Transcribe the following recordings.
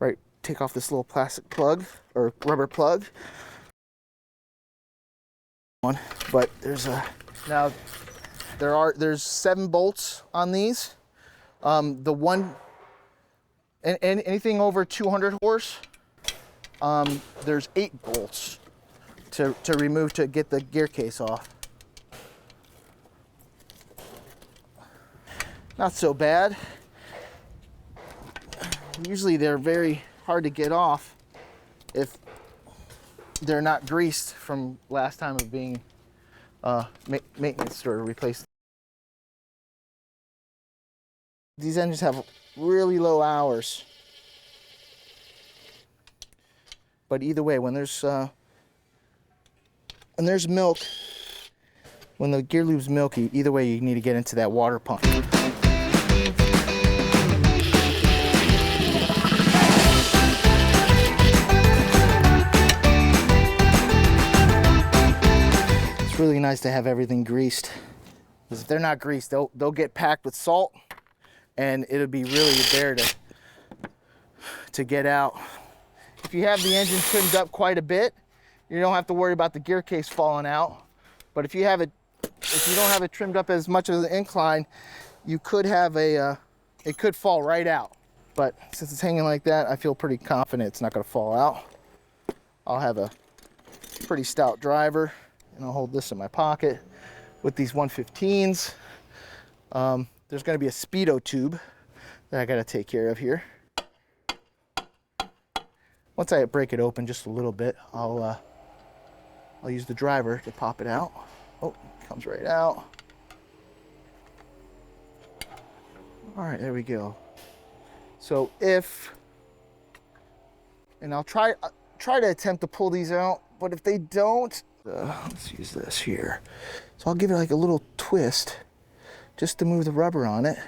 right, take off this little plastic plug or rubber plug. But there's there's 7 bolts on these. The one and anything over 200 horse, there's 8 bolts to remove to get the gear case off. Not so bad. Usually they're very hard to get off if they're not greased from last time of being maintenance or replaced. These engines have really low hours, but either way, when there's milk, when the gear lube's milky, either way you need to get into that water pump. It's really nice to have everything greased, because if they're not greased, they'll get packed with salt, and it'll be really there to get out. If you have the engine trimmed up quite a bit, you don't have to worry about the gear case falling out. But if you don't have it trimmed up as much as the incline, you could have it could fall right out. But since it's hanging like that, I feel pretty confident it's not going to fall out. I'll have a pretty stout driver, and I'll hold this in my pocket with these 115s. There's going to be a speedo tube that I got to take care of here. Once I break it open just a little bit, I'll use the driver to pop it out. Oh, it comes right out. All right, there we go. So and I'll try to attempt to pull these out, but if they don't, let's use this here. So I'll give it like a little twist just to move the rubber on it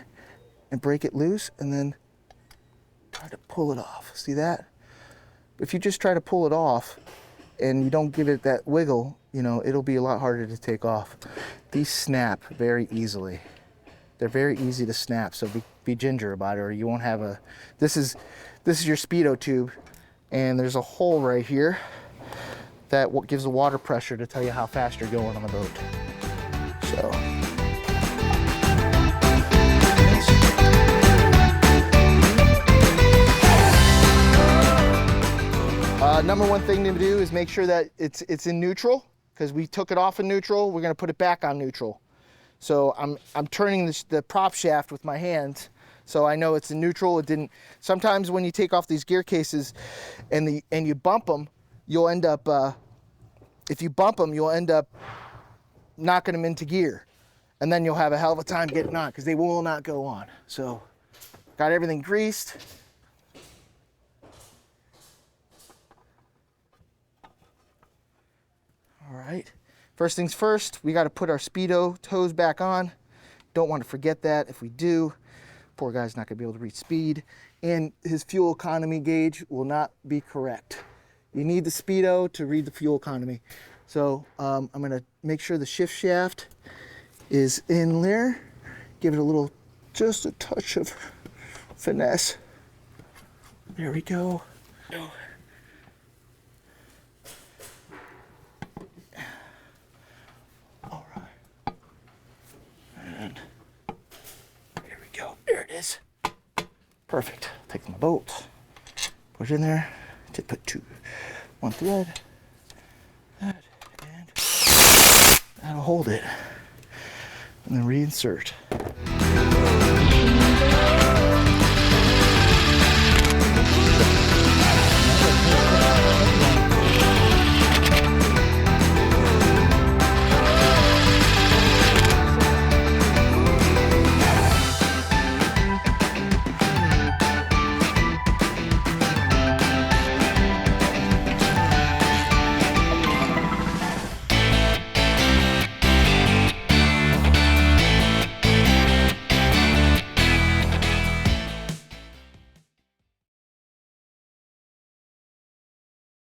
and break it loose, and then try to pull it off. See that? If you just try to pull it off and you don't give it that wiggle, it'll be a lot harder to take off. These snap very easily. They're very easy to snap, so be ginger about it, or you won't have a... This is your speedo tube, and there's a hole right here that gives the water pressure to tell you how fast you're going on the boat. So... number one thing to do is make sure that it's in neutral, because we took it off in neutral. We're going to put it back on neutral. So I'm turning the prop shaft with my hands, so I know it's in neutral. It didn't. Sometimes when you take off these gear cases and you bump them, you'll end up if you bump them, you'll end up knocking them into gear, and then you'll have a hell of a time getting on, because they will not go on. So got everything greased. All right, first things first, we got to put our speedo toes back on. Don't want to forget that. If we do, poor guy's not going to be able to reach speed, and his fuel economy gauge will not be correct. You need the speedo to read the fuel economy. So I'm going to make sure the shift shaft is in there. Give it just a touch of finesse. There we go. Perfect. Take my bolt, put it in there, to put one thread, and that'll hold it, and then reinsert.